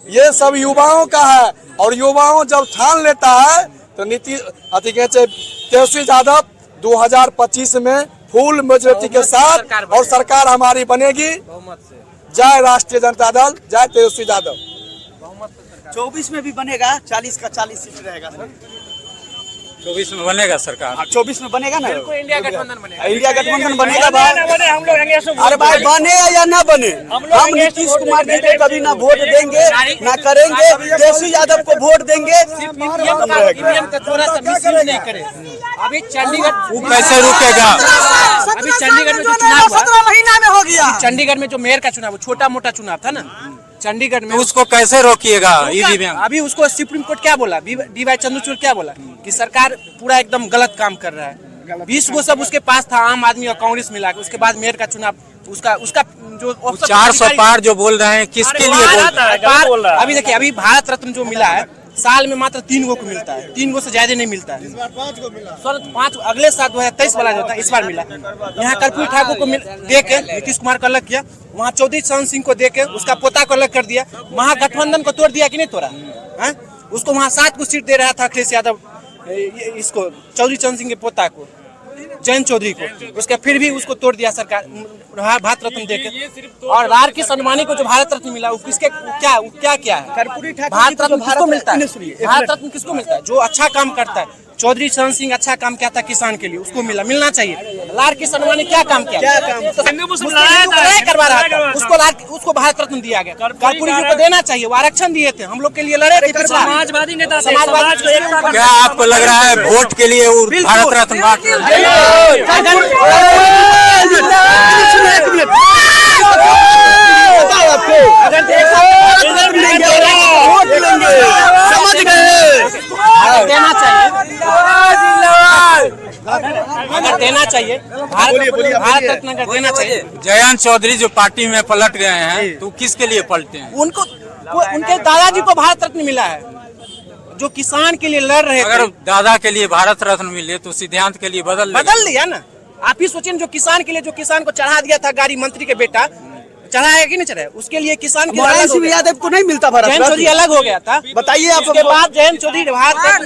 C: ये सब युवाओं का है, और युवाओं जब ठान लेता है तो तेजस्वी यादव 2025 में फुल मेजोरिटी के साथ और सरकार हमारी बनेगी, जय राष्ट्रीय जनता दल, जय तेजस्वी यादव।
D: 24 में भी बनेगा, 40 का 40 सीट रहेगा सर।
B: 24 में बनेगा सरकार।
D: 24 में बनेगा ना,
F: इंडिया गठबंधन बनेगा।
D: इंडिया गठबंधन बनेगा भाई।
E: हम लोग
D: अरे भाई बने या ना बने, हम नीतीश कुमार जी को कभी ना वोट देंगे ना करेंगे, तेजस्वी यादव को वोट देंगे।
F: ईवीएम का थोड़ा सा मिसयूज नहीं करे। अभी चंडीगढ़
B: वो कैसे रुकेगा?
F: अभी चंडीगढ़ में जो चुनाव हुआ,
D: 17 महीना में हो गया।
F: चंडीगढ़ में जो मेयर का चुनाव, छोटा मोटा चुनाव था ना चंडीगढ़ में,
B: तो उसको कैसे रोकिएगा ईवीएम?
F: अभी उसको सुप्रीम कोर्ट क्या बोला, डी.वाई. चंद्रचूड़ क्या बोला कि सरकार पूरा एकदम गलत काम कर रहा है। 20 को सब उसके पास था, आम आदमी और कांग्रेस मिला के। उसके बाद मेयर का चुनाव, उसका जो
B: 400 पार जो बोल रहे हैं, किसके लिए बोल रहे हैं?
F: अभी देखिए, अभी भारत रत्न जो मिला है साल में मात्र 3 गो को मिलता है, 3 गो से ज्यादा नहीं मिलता है। 5 अगले साल 2023 वाला जो था इस बार मिला। यहाँ कर्पूरी ठाकुर को दे के नीतीश कुमार को अलग किया, वहाँ चौधरी चरण सिंह को दे के उसका पोता को अलग कर दिया। महागठबंधन को तोड़ दिया कि नहीं तोड़ा है? उसको वहाँ 7 को सीट दे रहा था अखिलेश यादव, इसको चौधरी चरण सिंह के पोता को, जयंत चौधरी को, उसके फिर भी उसको तोड़ दिया सरकार भारत रत्न देके। और रार की सम्मानी को जो भारत रत्न मिला वो किसके क्या है? भारत रत्न किसको मिलता है? भारत रत्न किसको मिलता है? जो अच्छा काम करता है। चौधरी चरण सिंह अच्छा काम किया था किसान के लिए, उसको मिलना चाहिए। लार की सम्मानी क्या काम किया? करवा रहा था, उसको भारत रत्न दिया गया। कर्पूरी जी को देना चाहिए, वो आरक्षण दिए थे, हम लोग के लिए लड़े थे।
E: समाजवादी नेता,
B: क्या आपको लग रहा है वोट के लिए वो भारत रत्न बांट रहे
F: देना चाहिए, अगर देना चाहिए भारत रत्न अगर देना चाहिए।
B: जयंत चौधरी जो पार्टी में पलट गए हैं, तो किसके लिए पलटे हैं?
F: उनके दादाजी को भारत रत्न मिला है, जो किसान के लिए लड़ रहे थे।
B: अगर दादा के लिए भारत रत्न मिले तो सिद्धांत के लिए बदल
F: दिया ना। आप ही सोचिए, जो किसान के लिए, जो किसान को चढ़ा दिया था गाड़ी, मंत्री के बेटा चढ़ाया कि नहीं चढ़ाया, उसके लिए किसान के
D: यादव को नहीं मिलता भारत
F: जयंत चौधरी अलग हो गया था।
D: बताइए आप।
F: उसके बाद जयंत चौधरी भारत रत्न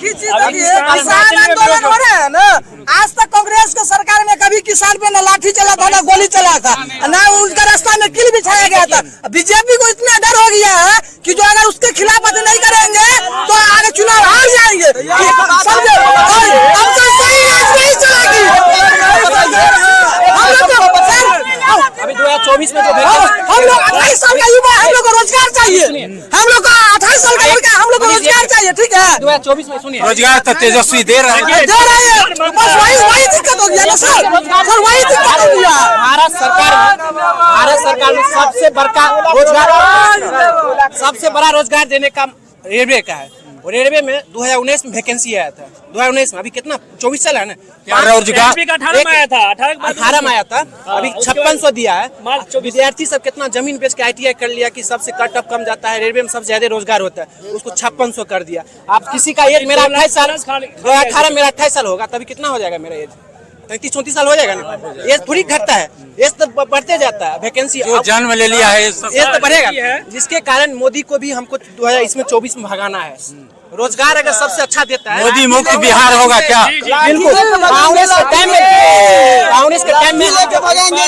I: किसान आंदोलन हो रहा है ना, आज तक कांग्रेस के सरकार में कभी किसान पे न लाठी चला था, न गोली चला था, न उनका रास्ता में किल बिछाया गया था। बीजेपी को इतना डर हो गया है कि जो अगर उसके खिलाफ नहीं करेंगे तो आगे चुनाव हार जाएंगे।
F: अभी 2024 में जो
I: हम लोग 28 साल का युवा, हम लोग को रोजगार चाहिए, हम लोग को 28 साल का लड़का, हम लोग को रोजगार चाहिए। ठीक है,
F: 2024 में सुनिए,
B: रोजगार तो तेजस्वी दे रहे हैं,
I: बस वही दिक्कत हो गया ना सर, वही दिक्कत हो गया।
F: भारत सरकार में सबसे बड़ा रोजगार देने का रेलवे का है। और रेलवे में 2019 में वैकेंसी आया था, 2019 में। अभी कितना 24 साल है ना,
B: रोजगार
E: 18 में आया था,
F: 18 में आया था, अभी 5600 दिया है। विद्यार्थी सब कितना जमीन बेच के ITI कर लिया कि सबसे कट ऑफ कम जाता है, रेलवे में सबसे ज्यादा रोजगार होता है, उसको 5600 कर दिया। आप किसी का एज, मेरा 28 साल, 2018 मेरा 28 साल होगा, तभी कितना हो जाएगा मेरा एज? 33-34 साल हो जाएगा ना। एज थोड़ी घटता है, एज तो बढ़ते जाता है। वैकेंसी
B: जो जन्म ले लिया है
F: एज तो बढ़ेगा, जिसके कारण मोदी को भी हमको 2024 में भगाना है। रोजगार अगर सबसे अच्छा देता है,
B: मोदी मुक्त बिहार होगा क्या?
F: बिल्कुल। कांग्रेस के टाइम में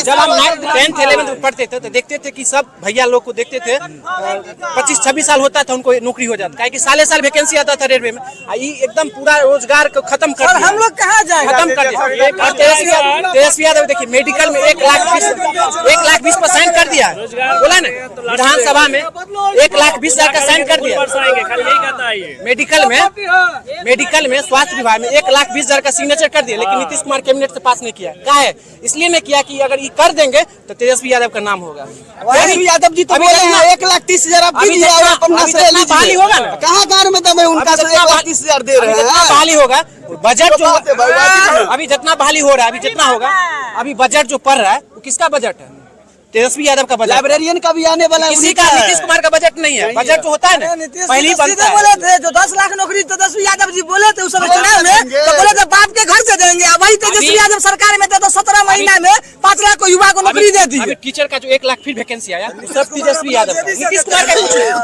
F: जब हम 10th 11th में पढ़ते थे तो देखते थे कि सब भैया लोग को देखते थे 25-26 साल होता था उनको नौकरी हो जाता, कि साले साल वैकेंसी आता था रेलवे में। ये एकदम पूरा रोजगार को खत्म कर दिया।
I: हम लोग कहाँ जाएंगे?
F: खत्म कर दिया। तेजस्वी यादव देखिए, मेडिकल में 1,20,000 पर साइन कर दिया, बोला ना विधानसभा में 1,20,000 का साइन कर दिया। मेडिकल में स्वास्थ्य विभाग में 1,20,000 का सिग्नेचर कर दिया, लेकिन नीतीश कुमार कैबिनेट से पास नहीं किया। क्या है? इसलिए नहीं किया कि अगर ये कर देंगे तो तेजस्वी यादव का नाम होगा।
D: तेजस्वी यादव जी तो बोले हैं 1,30,000 आप दीजिए,
F: बहाली होगा ना,
D: कहाँ गाँव में दबे उनका 1,30,000 दे रहे हैं।
F: बहाली होगा, बजट जो अभी जितना बहाली हो रहा है, अभी जितना होगा, अभी बजट जो पढ़ रहा है वो किसका बजट है? तेजस्वी यादव का बजट।
D: लाइब्रेरियन का भी आने वाला है,
F: किसी का, नीतीश कुमार का बजट नहीं है। बजट जो होता है ना, पहली बनता है।
I: बोले थे जो 10 लाख नौकरी तेजस्वी यादव जी बोले थे उस समय चुनाव में, तो बोले थे बाप के घर से देंगे। वही तेजस्वी यादव सरकार में तो 17 महीना में 5 लाख को युवा को नौकरी दे दी।
F: अभी टीचर का जो 1 लाख फिर वैकेंसी आया, सब तेजस्वी यादव। नीतीश कुमार का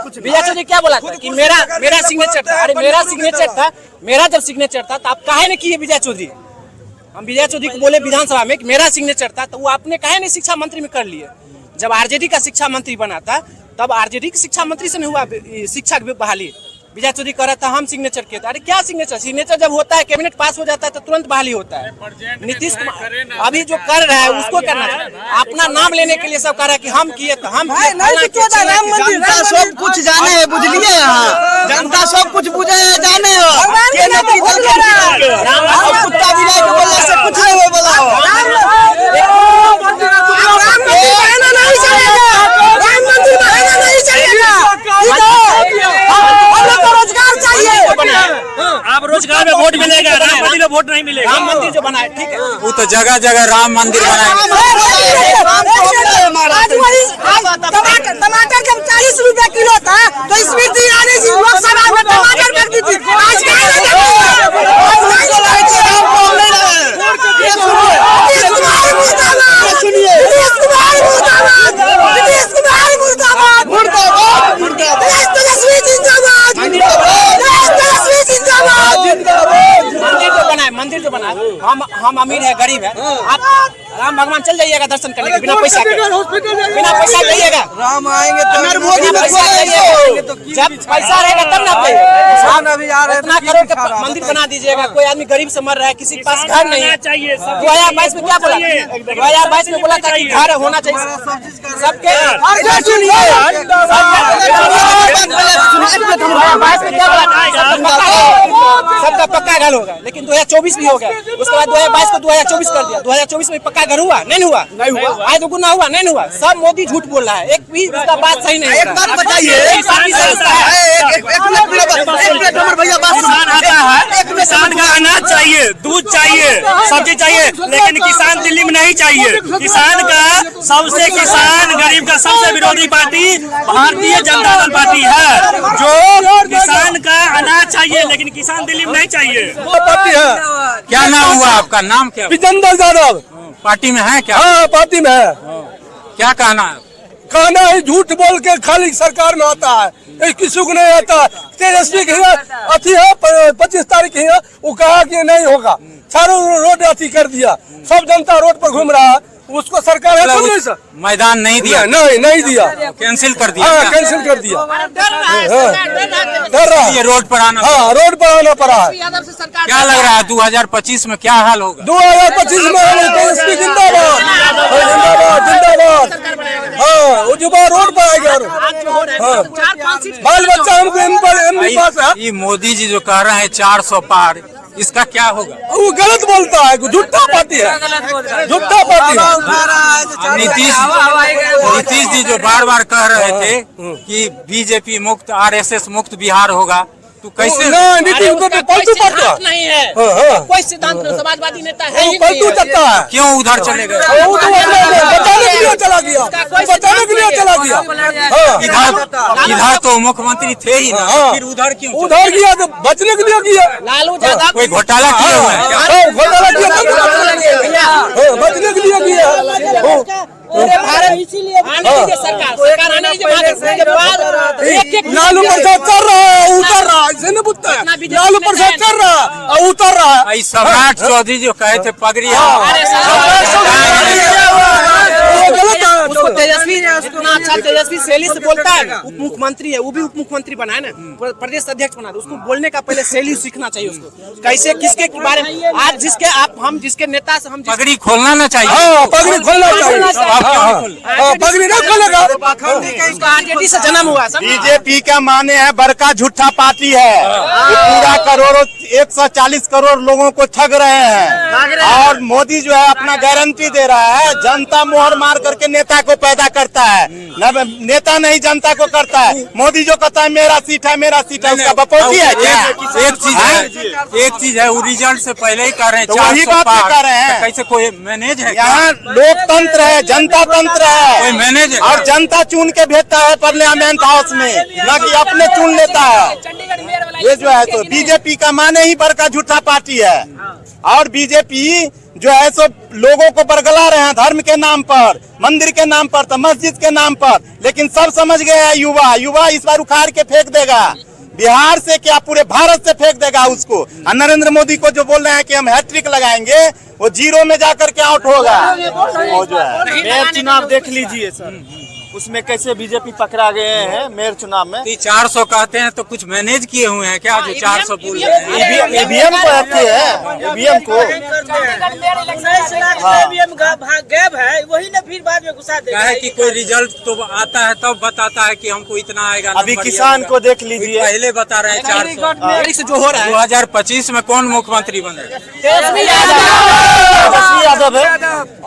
F: कुछ विजय चौधरी क्या बोला था कि मेरा सिग्नेचर था। अरे मेरा सिग्नेचर था, मेरा जब सिग्नेचर था तो आप काहे नहीं किए विजय चौधरी? हम विजय चौधरी को बोले विधानसभा में कि मेरा सिग्नेचर था, तो वो आपने काहे नहीं शिक्षा मंत्री में कर लिए? जब आरजेडी का शिक्षा मंत्री बना था तब आरजेडी की शिक्षा मंत्री से नहीं हुआ शिक्षा बहाली। विजय चौधरी कह रहा था हम सिग्नेचर किए थे। अरे क्या सिग्नेचर जब होता है कैबिनेट पास हो जाता है तो तुरंत बहाली होता है। नीतीश कुमार अभी जो कर रहा है उसको करना चाहिए। अपना नाम लेने के लिए सब कह रहा है कि हम किए तो हम किए।
D: जनता सब कुछ जाने है, बुझलिए यहाँ जनता सब कुछ बुझे है, जाने हो के नौकरी दल के कुत्ता बिलाई के बोलने से कुछ नहीं हो बोला हो।
I: रोजगार चाहिए,
E: आप रोजगार में वोट मिलेगा, राम मंदिर में वोट नहीं मिलेगा।
F: राम मंदिर जो बना है ठीक है,
B: वो तो जगह जगह राम मंदिर बनाए।
I: टमाटर जब 40 रुपए किलो था तो स्मृति ईरानी जी लोकसभा में टमाटर बेचती थी। आज
F: मंदिर जो बना है हम अमीर है गरीब है, आप राम भगवान चल जाइएगा दर्शन करने के बिना पैसा के, बिना पैसा जाइएगा।
D: राम आएंगे तो
F: जब पैसा रहेगा तब ना इतना करोड़ का मंदिर बना दीजिएगा। कोई आदमी गरीब से मर रहा है, किसी के पास घर नहीं है। 2022 में क्या बोला? 2022 में बोला था कि घर होना चाहिए सबके। सबका पक्का घर होगा, लेकिन 2024 भी हो गया। उसके बाद 2022 को 2024 कर दिया। 2024 में पक्का घर हुआ नहीं हुआ? नहीं हुआ। आज गुना हुआ नहीं हुआ? सब मोदी झूठ बोल रहा है, एक भी उसका बात सही नहीं है।
D: एक बात बताइए,
E: किसान का अनाज चाहिए, दूध चाहिए, सब्जी चाहिए, लेकिन किसान दिल्ली में नहीं चाहिए। किसान का सबसे गरीब का सबसे विरोधी पार्टी भारतीय जनता दल पार्टी है, जो किसान का अनाज चाहिए लेकिन किसान दिल्ली में नहीं चाहिए।
A: पार्टी है।
B: क्या नाम हुआ आपका? नाम क्या?
A: विजेंद्र यादव
B: पार्टी में है क्या?
A: हाँ पार्टी में है।
B: क्या कहना है?
A: कहना है झूठ बोल के खाली सरकार में आता है, किसी को नहीं आता। तेजस्वी की अथी है 25 तारीख है, वो कहा कि नहीं होगा, चारों रोड अथी कर दिया, सब जनता रोड पर घूम रहा है। उसको सरकार है तो नहीं सर
B: मैदान नहीं दिया?
A: नहीं दिया,
B: कैंसिल कर दिया।
A: हाँ कैंसिल कर दिया। डर रहा है
B: ये रोड पर आना।
A: हाँ रोड पर आना पड़ा है।
B: क्या लग रहा है 2025 में क्या हाल होगा?
A: 2025 में तेजस्वी जिंदाबाद जिंदाबाद। हाँ वो जुबा रोड पर आएगा। हाँ बाल बच्चा हमको एम पास है।
B: ये मोदी जी जो कह रहे हैं 400 पार, इसका क्या होगा?
A: वो गलत बोलता है, झूठा पार्टी है, झूठा पार्टी है।
B: नीतीश जी जो बार बार कह रहे थे कि बीजेपी मुक्त आरएसएस मुक्त बिहार होगा, तो कैसे?
A: नीतीश को तो पलटू पड़ता
F: नहीं है, कोई सिद्धांत समाजवादी नेता है ही
A: पलटू चलता है।
B: क्यों उधर चले गए?
A: बचाने के लिए चला गया, बचाने के लिए चला गया।
B: इधर तो मुख्यमंत्री थे ही ना, फिर उधर क्यों?
A: उधर गया तो बचने के लिए गया।
F: लालू यादव
B: कोई घोटाला किया हुआ है क्या?
A: घोटाला किया, बचने के लिए गया।
F: पूरे भारत इसीलिए सरकार आने के बाद एक
A: लालू प्रसाद चल रहा है, उतर रहा है, ऐसे नहीं पूछता है। लालू प्रसाद चल रहा है, उतर रहा है।
B: सम्राट चौधरी जो कहे थे पगड़ी
F: उसको तेजस्वी इतना अच्छा तेजस्वी शैली से बोलता है। उप मुख्यमंत्री है, वो भी उप मुख्यमंत्री बना है ना, प्रदेश अध्यक्ष बना। उसको बोलने का पहले शैली सीखना चाहिए उसको, कैसे किसके बारे में। आज जिसके हम जिसके नेता से हम
B: पगड़ी खोलना ना चाहिए।
A: हाँ पगड़ी खोलना चाहिए। पगड़ी नहीं खोलेगा।
F: उसका आरजेडी से जन्म हुआ।
G: बीजेपी का माने है बड़का झूठा पार्टी है, पूरा करोड़ों 140 करोड़ लोगों को ठग रहे हैं। और मोदी जो है अपना गारंटी दे रहा है, जनता मोहर मार करके नेता को पैदा करता है, नेता नहीं जनता को करता है। मोदी जो कहता है मेरा सीट है मेरा सीट है, उसका बपोती है क्या?
B: एक चीज है वो रिजल्ट से पहले ही कर रहे हैं,
G: तो वही बात कर रहे हैं।
B: कैसे कोई मैनेज है?
G: यहाँ लोकतंत्र है, जनता तंत्र है,
B: कोई मैनेज है?
G: और जनता चुन के भेजता है पार्लियामेंट हाउस में, न कि अपने चुन लेता है। ये जो है तो बीजेपी का माने ही बड़का झूठा पार्टी है। और बीजेपी जो है सो लोगों को बरगला रहे हैं धर्म के नाम पर, मंदिर के नाम पर, तो मस्जिद के नाम पर। लेकिन सब समझ गए हैं युवा इस बार उखाड़ के फेंक देगा। बिहार से क्या पूरे भारत से फेंक देगा उसको। और नरेंद्र मोदी को जो बोल रहे हैं कि हम हैट्रिक लगाएंगे, वो जीरो में जाकर के आउट होगा। वो जो है
D: मेयर चुनाव देख लीजिए सर, उसमें कैसे बीजेपी पकड़ा गए हैं मेयर चुनाव में।
B: 400 कहते हैं तो कुछ मैनेज किए हुए हैं क्या जो 400 बोल रहे हैं?
D: ईवीएम को रखे हैं, ईवीएम को
I: गैब है वही ना, फिर बाद में घुसा
B: क्या है कि कोई रिजल्ट तो आता है तब बताता है कि हमको इतना आएगा।
D: अभी किसान को देख लीजिए,
B: पहले बता रहे हैं 400
F: जो हो रहा है
B: 2025 में कौन मुख्यमंत्री बनेगा?
D: तेजस्वी यादव है।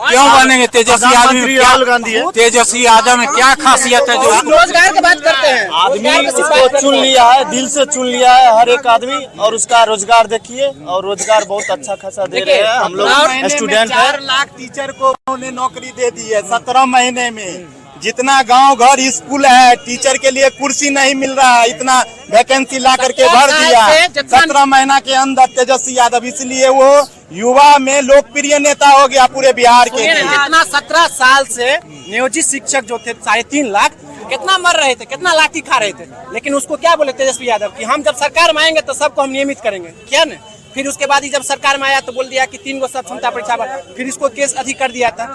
B: क्यों बनेंगे तेजस्वी
D: प्रधानमंत्री राहुल गांधी है।
B: तेजस्वी यादव में क्या खासियत है जो
F: रोजगार की बात करते हैं?
D: आदमी उसको चुन लिया है, दिल से चुन लिया है हर एक आदमी, और उसका रोजगार देखिए, और रोजगार बहुत अच्छा खासा दे रहे हैं। हम लोग स्टूडेंट
G: 4 लाख टीचर को उन्होंने नौकरी दे दी है 17 महीने में। जितना गांव घर स्कूल है, टीचर के लिए कुर्सी नहीं मिल रहा है, इतना वैकेंसी ला करके भर दिया 17 महीना के अंदर तेजस्वी यादव। इसलिए वो युवा में लोकप्रिय नेता हो गया पूरे बिहार के लिए।
F: जितना 17 साल से नियोजित शिक्षक जो थे 3.5 लाख, कितना मर रहे थे, कितना लाठी खा रहे थे, लेकिन उसको क्या बोले तेजस्वी यादव कि हम जब सरकार में आएंगे तो सबको हम नियमित करेंगे, क्या न? फिर उसके बाद ही जब सरकार में आया तो बोल दिया कि 3 गो सब क्षमता परीक्षा, फिर इसको केस अधिक कर दिया था।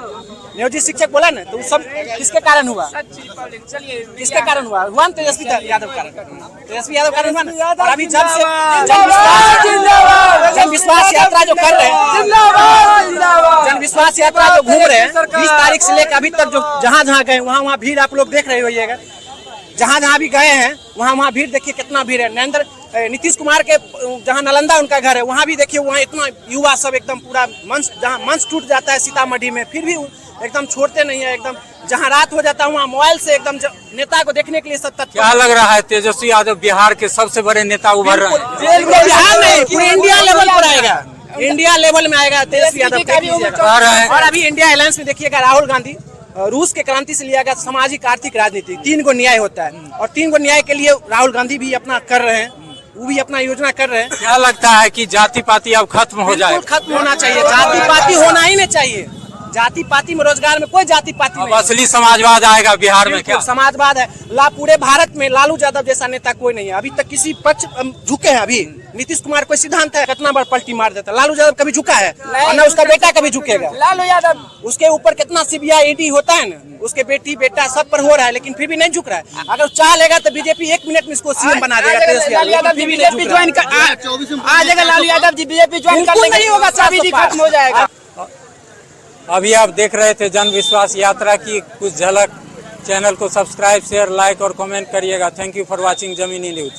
F: नियोजित शिक्षक बोला ना, तो सब किसके कारण हुआ? किसके कारण हुआ? हुआ ना तेजस्वी यादव कारण, तेजस्वी यादव कारण हुआ ना। और अभी जब से जन विश्वास यात्रा जो कर रहे हैं, जन विश्वास यात्रा जो घूम रहे हैं 20 तारीख से लेकर अभी तक, जो जहाँ जहाँ गए वहाँ भीड़ आप लोग देख रहे होइएगा। जहाँ जहाँ भी गए हैं वहाँ भीड़ देखिए कितना भीड़ है। नीतीश कुमार के जहाँ नालंदा उनका घर है, वहाँ भी देखिए वहाँ इतना युवा सब एकदम पूरा मंच, जहाँ मंच टूट जाता है सीतामढ़ी में, फिर भी एकदम छोड़ते नहीं है। एकदम जहाँ रात हो जाता है वहाँ मोबाइल से एकदम नेता को देखने के लिए सब तत्पर।
B: क्या लग रहा है तेजस्वी यादव बिहार के सबसे बड़े नेता उभर रहे हैं?
F: बिहार नहीं, पूरे इंडिया लेवल पर आएगा, इंडिया लेवल में आएगा तेजस्वी यादव। और अभी इंडिया अलायंस में देखिएगा राहुल गांधी रूस के क्रांति से लिया गया सामाजिक आर्थिक राजनीति, 3 गो न्याय होता है, और 3 गो न्याय के लिए राहुल गांधी भी अपना कर रहे हैं, वो भी अपना योजना कर रहे हैं।
B: क्या लगता है कि जाति पाति अब खत्म हो जाए?
F: खत्म होना चाहिए, जाति पाति होना ही नहीं चाहिए। जाति पाति में, रोजगार में कोई जाति पाति नहीं।
B: असली समाजवाद आएगा बिहार में? क्या
F: समाजवाद है? पूरे भारत में लालू यादव जैसा नेता कोई नहीं है अभी तक। किसी पक्ष झुके हैं? अभी नीतीश कुमार कोई सिद्धांत है कितना बार पलटी मार देता। लालू यादव कभी झुका है? और न उसका बेटा कभी झुकेगा।
I: लालू यादव
F: उसके ऊपर कितना सीबीआई ईडी होता है ना, उसके बेटी बेटा सब पर हो रहा है, लेकिन फिर भी नहीं झुक रहा है। अगर चाह लेगा तो बीजेपी 1 मिनट में इसको सीएम बना देगा।
I: लालू यादव जी बीजेपी ज्वाइन कर आ जाएगा, लालू यादव जी बीजेपी ज्वाइन कर लेंगे, नहीं होगा, सभी खत्म हो जाएगा।
B: अभी आप देख रहे थे जन विश्वास यात्रा की कुछ झलक। चैनल को सब्सक्राइब, शेयर, लाइक और कमेंट करिएगा। थैंक यू फॉर वॉचिंग जमीनी न्यूज।